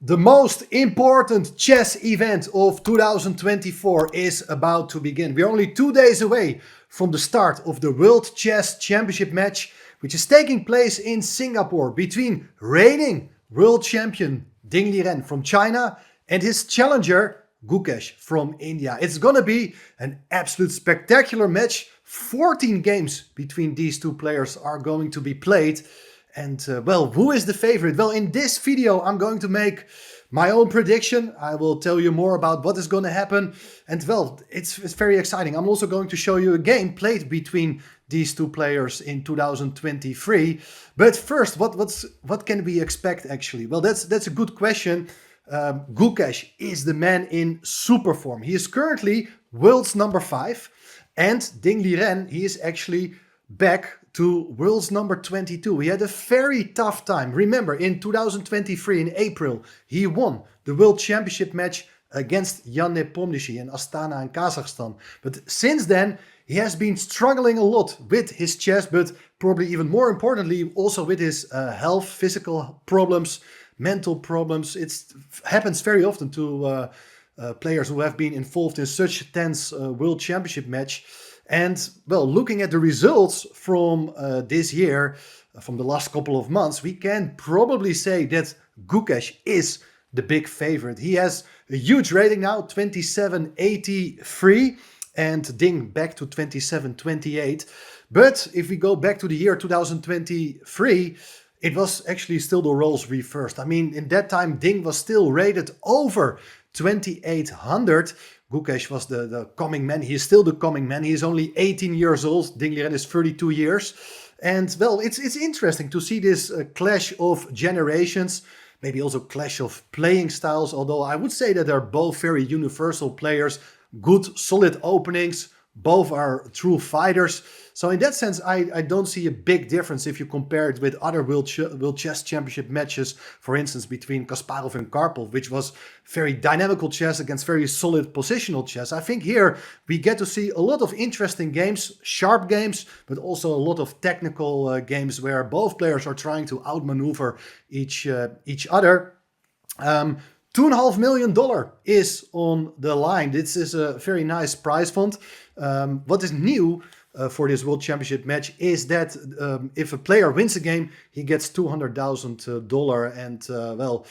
The most important chess event of 2024 is about to begin. We're only 2 days away from the start of the World Chess Championship match, which is taking place in Singapore between reigning world champion Ding Liren from China and his challenger Gukesh from India. It's gonna be an absolute spectacular match. 14 games between these two players are going to be played. And well, who is the favorite? Well, in this video, I'm going to make my own prediction. I will tell you more about what is going to happen. And well, it's very exciting. I'm also going to show you a game played between these two players in 2023. But first, what can we expect actually? Well, that's a good question. Gukesh is the man in super form. He is currently world's number 5. And Ding Liren, he is actually back to world's number 22. He had a very tough time. Remember, in 2023, in April, he won the World Championship match against Jan Nepomniachtchi in Astana in Kazakhstan. But since then, he has been struggling a lot with his chess, but probably even more importantly, also with his health, physical problems, mental problems. It happens very often to players who have been involved in such a tense World Championship match. And well, looking at the results from this year, from the last couple of months, we can probably say that Gukesh is the big favorite. He has a huge rating now, 2783, and Ding back to 2728. But if we go back to the year 2023, it was actually still the roles reversed. I mean, in that time, Ding was still rated over 2800. Gukesh was the coming man. He is still the coming man. He is only 18 years old. Ding Liren is 32 years. And well, it's interesting to see this clash of generations, maybe also clash of playing styles, although I would say that they're both very universal players, good, solid openings. Both are true fighters. So in that sense, I don't see a big difference if you compare it with other World Chess Championship matches, for instance, between Kasparov and Karpov, which was very dynamical chess against very solid positional chess. I think here we get to see a lot of interesting games, sharp games, but also a lot of technical games where both players are trying to outmaneuver each other. $2.5 million is on the line. This is a very nice prize fund. What is new for this World Championship match is that if a player wins a game, he gets $200,000. And well,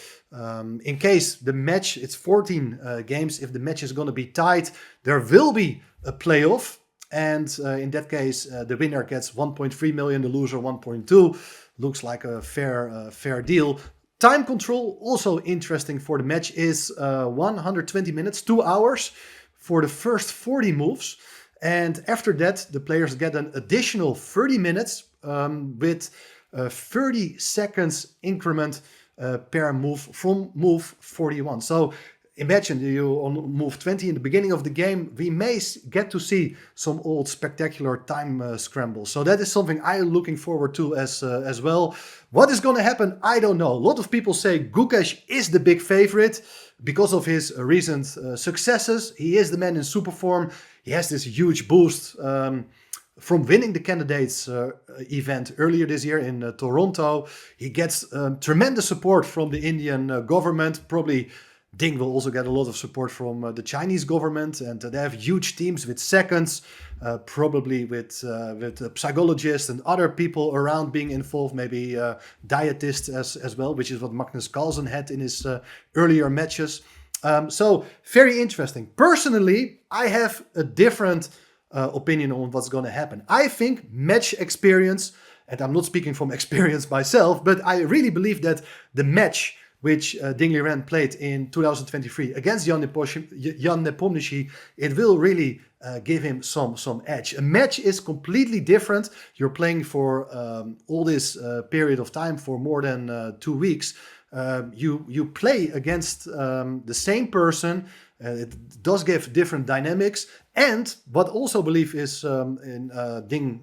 in case the match, it's 14 games. If the match is going to be tied, there will be a playoff. And in that case, the winner gets 1.3 million, the loser 1.2. Looks like a fair deal. Time control, also interesting for the match, is 120 minutes, 2 hours for the first 40 moves. And after that, the players get an additional 30 minutes with 30 seconds increment per move from move 41. So imagine you on move 20 in the beginning of the game, we may get to see some old spectacular time scrambles. So that is something I'm looking forward to as well. What is going to happen? I don't know. A lot of people say Gukesh is the big favorite because of his recent successes. He is the man in super form. He has this huge boost from winning the candidates event earlier this year in Toronto. He gets tremendous support from the Indian government. Probably Ding will also get a lot of support from the Chinese government, and they have huge teams with seconds, probably with psychologists and other people around being involved, maybe dietists as well, which is what Magnus Carlsen had in his earlier matches. So very interesting. Personally, I have a different opinion on what's going to happen. I think match experience, and I'm not speaking from experience myself, but I really believe that the match which Ding Liren played in 2023 against Jan Nepomniachtchi, it will really give him some edge. A match is completely different. You're playing for all this period of time, for more than 2 weeks. You play against the same person. It does give different dynamics. And what also believe is in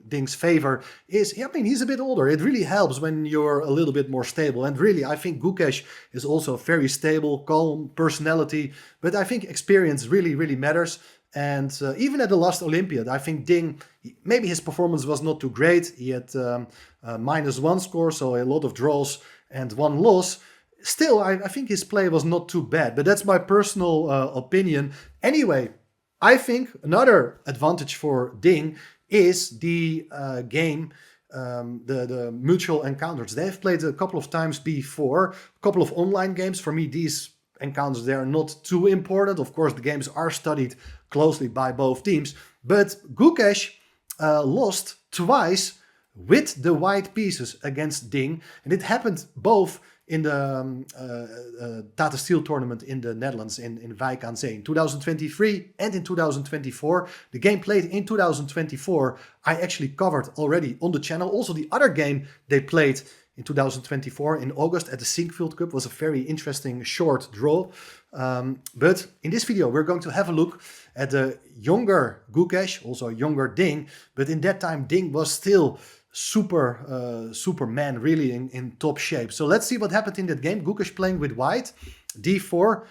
Ding's favor is, I mean, he's a bit older. It really helps when you're a little bit more stable. And really, I think Gukesh is also very stable, calm personality. But I think experience really, really matters. And even at the last Olympiad, I think Ding, maybe his performance was not too great. He had -1 score, so a lot of draws and 1 loss. Still, I think his play was not too bad, but that's my personal opinion. Anyway, I think another advantage for Ding is the game, the mutual encounters. They've played a couple of times before, a couple of online games. For me, these encounters, they are not too important. Of course, the games are studied closely by both teams, but Gukesh lost twice with the white pieces against Ding, and it happened both in the Tata Steel tournament in the Netherlands in Wijk aan Zee in 2023 and in 2024. The game played in 2024 I actually covered already on the channel. Also, the other game they played in 2024 in August at the Sinkfield Cup was a very interesting short draw. But in this video we're going to have a look at the younger Gukesh, also younger Ding, but in that time Ding was still Superman, really in top shape. So let's see what happened in that game. Gukesh playing with white, d4,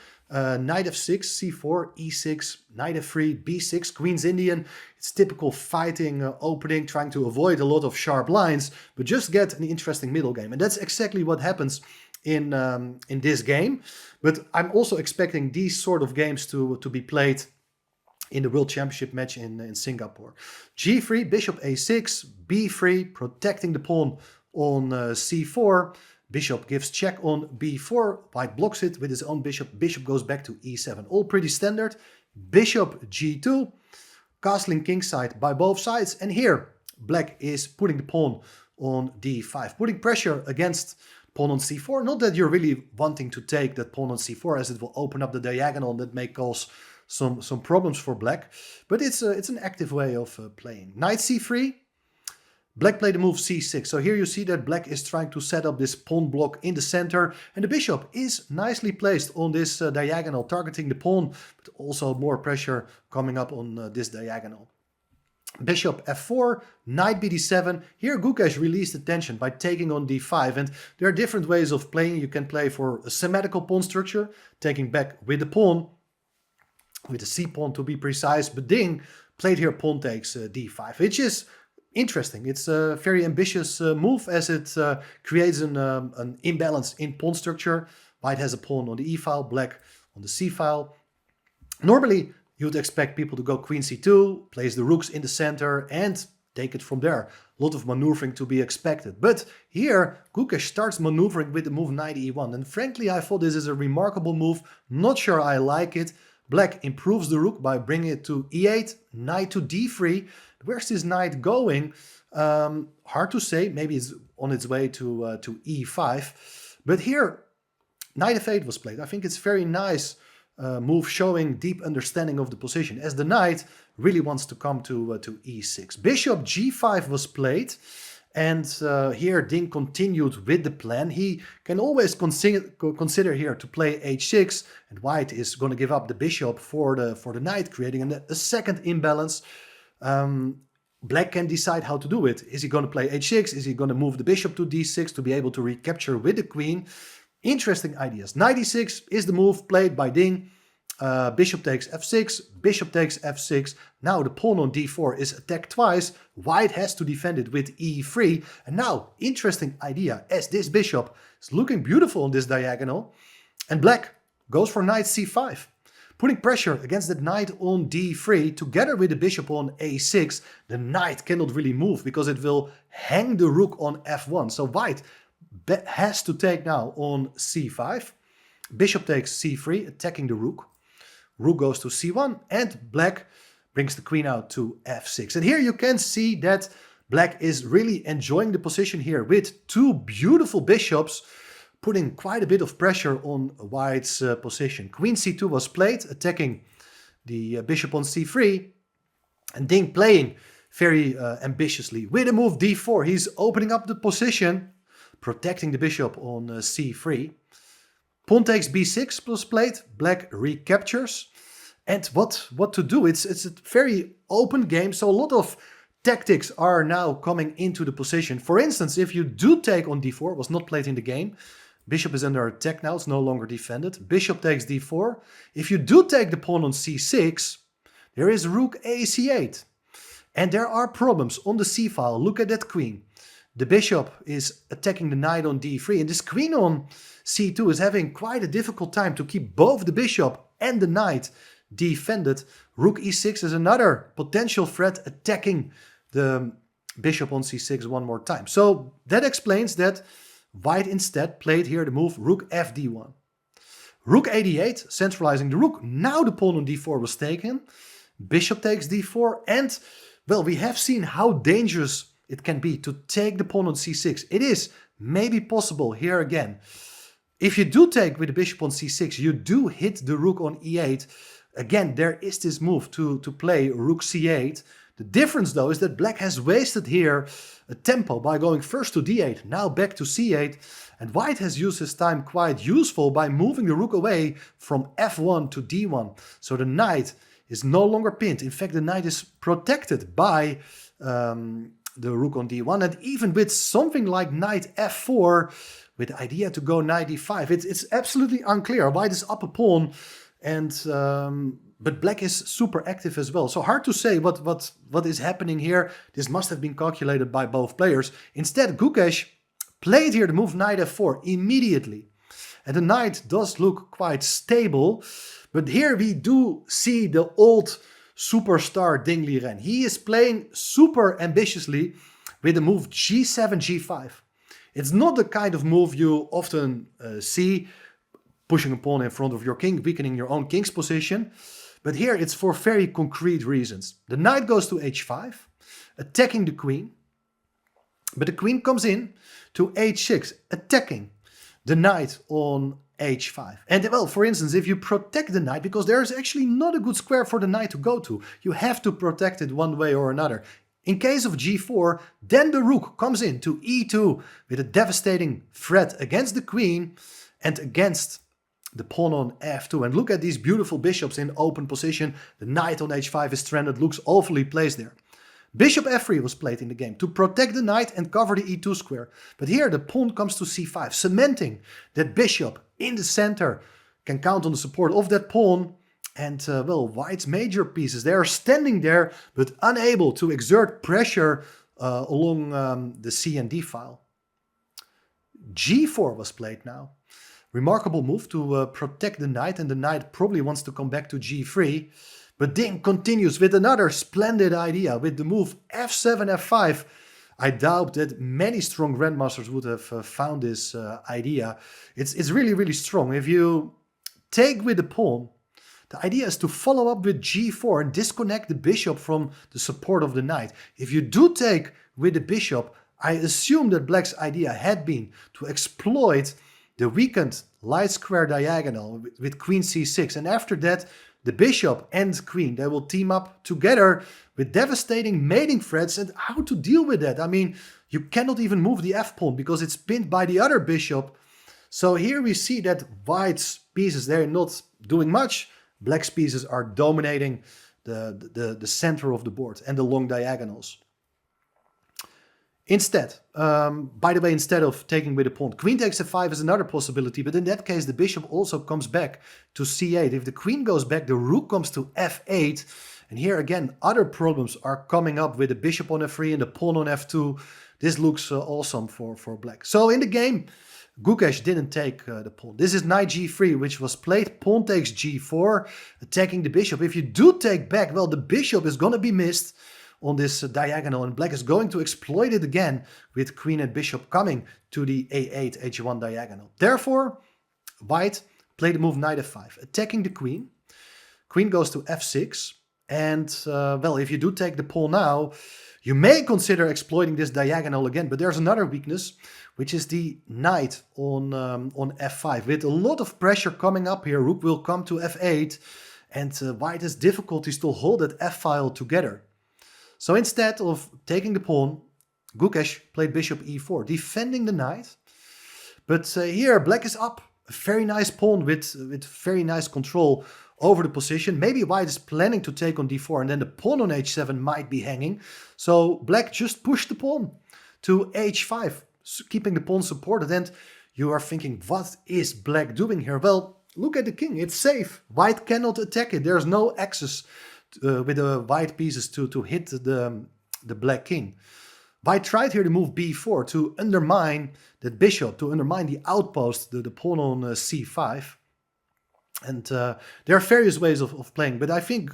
knight f6, c4, e6, knight f3, b6, queen's Indian. It's typical fighting opening, trying to avoid a lot of sharp lines, but just get an interesting middle game. And that's exactly what happens in this game. But I'm also expecting these sort of games to be played in the World Championship match in Singapore. g3, bishop a6, b3, protecting the pawn on c4. Bishop gives check on b4. White blocks it with his own bishop. Bishop goes back to e7. All pretty standard. Bishop g2. Castling kingside by both sides. And here, black is putting the pawn on d5. Putting pressure against pawn on c4. Not that you're really wanting to take that pawn on c4, as it will open up the diagonal that may cause some problems for black, but it's an active way of playing. Knight c3, black played the move c6. So here you see that black is trying to set up this pawn block in the center, and the bishop is nicely placed on this diagonal, targeting the pawn, but also more pressure coming up on this diagonal. Bishop f4, knight bd7. Here Gukesh released the tension by taking on d5, and there are different ways of playing. You can play for a symmetrical pawn structure, taking back with the pawn, with the c-pawn to be precise, but Ding played here pawn takes d5, which is interesting. It's a very ambitious move, as it creates an imbalance in pawn structure. White has a pawn on the e-file, black on the c-file. Normally, you would expect people to go queen c2, place the rooks in the center, and take it from there. A lot of maneuvering to be expected. But here, Gukesh starts maneuvering with the move knight e1, and frankly, I thought this is a remarkable move. Not sure I like it. Black improves the rook by bringing it to e8, knight to d3. Where's this knight going? Hard to say. Maybe it's on its way to e5. But here, knight f8 was played. I think it's very nice move, showing deep understanding of the position, as the knight really wants to come to e6. Bishop g5 was played. And here Ding continued with the plan. He can always consider here to play h6, and white is going to give up the bishop for the knight, creating a second imbalance. Black can decide how to do it. Is he going to play h6? Is he going to move the bishop to d6 to be able to recapture with the queen? Interesting ideas. Knight e6 is the move played by Ding. Bishop takes f6, bishop takes f6. Now the pawn on d4 is attacked twice. White has to defend it with e3. And now, interesting idea, as this bishop is looking beautiful on this diagonal. And black goes for knight c5, putting pressure against that knight on d3. Together with the bishop on a6, the knight cannot really move because it will hang the rook on f1. So white has to take now on c5. Bishop takes c3, attacking the rook. Rook goes to c1, and black brings the queen out to f6. And here you can see that black is really enjoying the position here with two beautiful bishops, putting quite a bit of pressure on white's position. Queen c2 was played, attacking the bishop on c3, and Ding playing very ambitiously. With a move d4, he's opening up the position, protecting the bishop on c3. Pawn takes b6 was played, black recaptures. And what to do? It's a very open game, so a lot of tactics are now coming into the position. For instance, if you do take on d4, was not played in the game. Bishop is under attack now, it's no longer defended. Bishop takes d4. If you do take the pawn on c6, there is rook a c8. And there are problems on the c-file. Look at that queen. The bishop is attacking the knight on d3, and this queen on c2 is having quite a difficult time to keep both the bishop and the knight defended. Rook e6 is another potential threat attacking the bishop on c6 one more time. So that explains that white instead played here the move rook fd1. Rook a8, centralizing the rook. Now the pawn on d4 was taken. Bishop takes d4, and well, we have seen how dangerous it can be to take the pawn on c6. It is maybe possible here again. If you do take with the bishop on c6, you do hit the rook on e8. Again, there is this move to play rook c8. The difference though is that black has wasted here a tempo by going first to d8, now back to c8. And white has used his time quite useful by moving the rook away from f1 to d1. So the knight is no longer pinned. In fact, the knight is protected by the rook on d1. And even with something like knight f4, with the idea to go knight d5, it's absolutely unclear. White is up a pawn, and but black is super active as well. So hard to say what is happening here. This must have been calculated by both players. Instead, Gukesh played here the move knight f4 immediately. And the knight does look quite stable. But here we do see the old superstar Ding Liren. He is playing super ambitiously with the move g7, g5. It's not the kind of move you often see, pushing a pawn in front of your king, weakening your own king's position. But here it's for very concrete reasons. The knight goes to h5, attacking the queen. But the queen comes in to h6, attacking the knight on h5. And well, for instance, if you protect the knight, because there is actually not a good square for the knight to go to, you have to protect it one way or another. In case of g4, then the rook comes in to e2 with a devastating threat against the queen and against the pawn on f2. And look at these beautiful bishops in open position. The knight on h5 is stranded, looks awfully placed there. Bishop f3 was played in the game to protect the knight and cover the e2 square. But here the pawn comes to c5, cementing that bishop in the center can count on the support of that pawn. And well, white's major pieces, they are standing there but unable to exert pressure along the c and d file. g4 was played now. Remarkable move to protect the knight, and the knight probably wants to come back to g3. But Ding continues with another splendid idea with the move f7, f5. I doubt that many strong grandmasters would have found this idea. It's really, really strong. If you take with the pawn, the idea is to follow up with g4 and disconnect the bishop from the support of the knight. If you do take with the bishop, I assume that black's idea had been to exploit the weakened light square diagonal with queen c6. And after that, the bishop and queen, they will team up together with devastating mating threats. And how to deal with that? I mean, you cannot even move the f-pawn because it's pinned by the other bishop. So here we see that white's pieces, they're not doing much. Black's pieces are dominating the center of the board and the long diagonals. Instead, by the way, instead of taking with the pawn, queen takes f5 is another possibility, but in that case the bishop also comes back to c8. If the queen goes back, the rook comes to f8, and here again other problems are coming up with the bishop on f3 and the pawn on f2. This looks awesome for black. So in the game, Gukesh didn't take the pawn. This is knight g3, which was played. Pawn takes g4, attacking the bishop. If you do take back, well, the bishop is going to be missed on this diagonal, and black is going to exploit it again with queen and bishop coming to the a8, h1 diagonal. Therefore, white played the move knight f5, attacking the queen. Queen goes to f6, and well, if you do take the pawn now, you may consider exploiting this diagonal again, but there's another weakness, which is the knight on f5. With a lot of pressure coming up here, rook will come to f8, and white has difficulties to hold that f-file together. So instead of taking the pawn, Gukesh played bishop e4, defending the knight. But here black is up. A very nice pawn with very nice control over the position. Maybe white is planning to take on d4, and then the pawn on h7 might be hanging. So black just pushed the pawn to h5, keeping the pawn supported. And you are thinking, what is black doing here? Well, look at the king. It's safe. White cannot attack it. There's no access with the white pieces to hit the black king. White tried here to move b4 to undermine that bishop, to undermine the outpost, the pawn on c5. And there are various ways of playing, but I think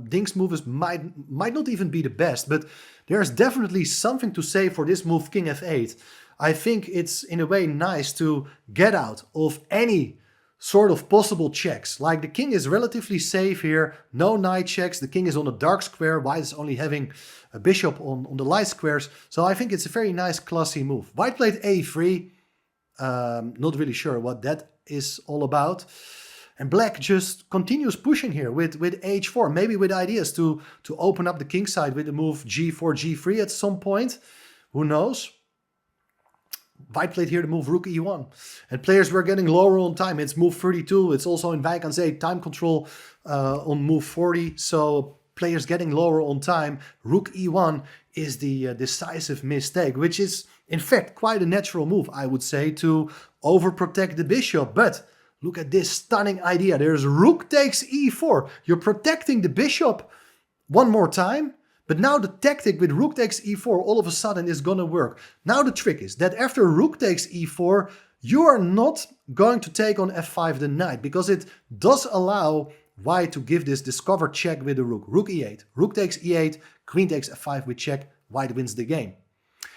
Ding's move might not even be the best, but there's definitely something to say for this move, king f8. I think it's in a way nice to get out of any sort of possible checks. Like the king is relatively safe here, no knight checks, the king is on a dark square, white is only having a bishop on the light squares, so I think it's a very nice classy move. White played a3, not really sure what that is all about. And black just continues pushing here with h4, maybe with ideas to open up the king side with the move g4, g3 at some point. Who knows? White played here the move rook e1. And players were getting lower on time. It's move 32. It's also in Wijk aan Zee time control on move 40. So players getting lower on time. Rook e1 is the decisive mistake, which is in fact quite a natural move, I would say, to overprotect the bishop. But look at this stunning idea. There's rook takes e4. You're protecting the bishop one more time. But now the tactic with rook takes e4 all of a sudden is going to work. Now the trick is that after rook takes e4, you are not going to take on f5 the knight, because it does allow white to give this discovered check with the rook. Rook e8, rook takes e8, queen takes f5 with check, white wins the game.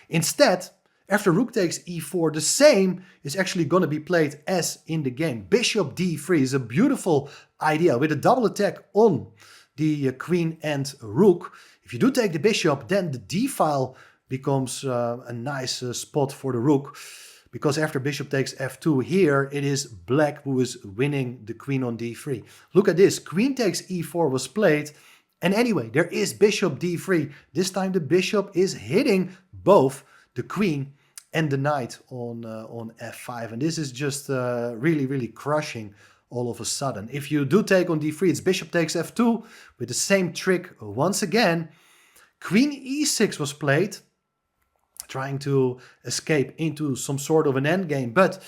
Instead, after rook takes e4, the same is actually going to be played as in the game. Bishop d3 is a beautiful idea with a double attack on the queen and rook. If you do take the bishop, then the d file becomes a nice spot for the rook. Because after bishop takes f2 here, it is black who is winning the queen on d3. Look at this, queen takes e4 was played. And anyway, there is bishop d3. This time the bishop is hitting both the queen and the knight on f5. And this is just really, really crushing all of a sudden. If you do take on d3, it's bishop takes f2 with the same trick once again. Queen e6 was played, trying to escape into some sort of an endgame. But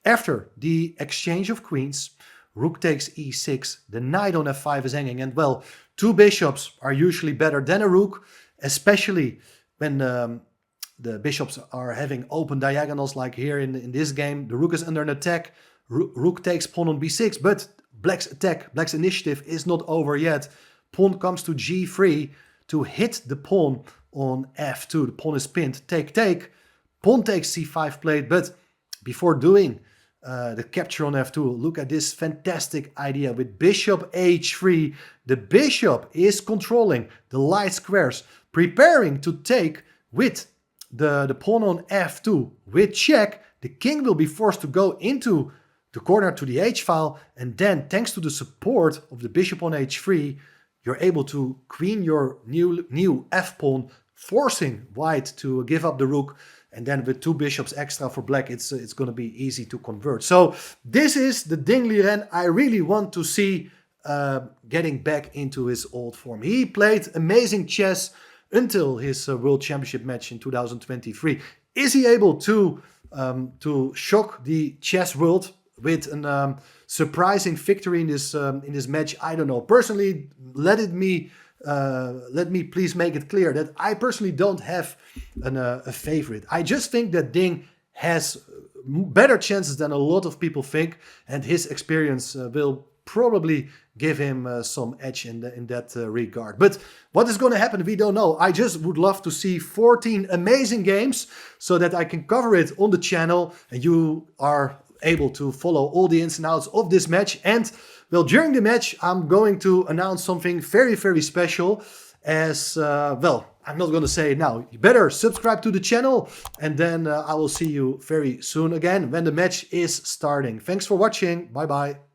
after the exchange of queens, rook takes e6, the knight on f5 is hanging. And well, two bishops are usually better than a rook, especially when the bishops are having open diagonals like here in this game. The rook is under an attack. Rook takes pawn on b6, but black's attack, black's initiative is not over yet. Pawn comes to g3 to hit the pawn on f2. The pawn is pinned, take, take. Pawn takes c5 played, but before doing the capture on f2, look at this fantastic idea with bishop h3. The bishop is controlling the light squares, preparing to take with the pawn on f2 with check. The king will be forced to go into the corner to the h-file, and then thanks to the support of the bishop on h3, you're able to queen your new f-pawn, forcing white to give up the rook, and then with two bishops extra for black, it's going to be easy to convert. So this is the Ding Liren I really want to see getting back into his old form. He played amazing chess until his World Championship match in 2023. Is he able to shock the chess world with a surprising victory in this match? I don't know. Personally, let me please make it clear that I personally don't have a favorite. I just think that Ding has better chances than a lot of people think, and his experience will probably give him some edge in that regard. But what is going to happen, we don't know. I just would love to see 14 amazing games so that I can cover it on the channel and you are able to follow all the ins and outs of this match. And well, during the match, I'm going to announce something very, very special. As well, I'm not going to say it now. You better subscribe to the channel, and then I will see you very soon again when the match is starting. Thanks for watching. Bye bye.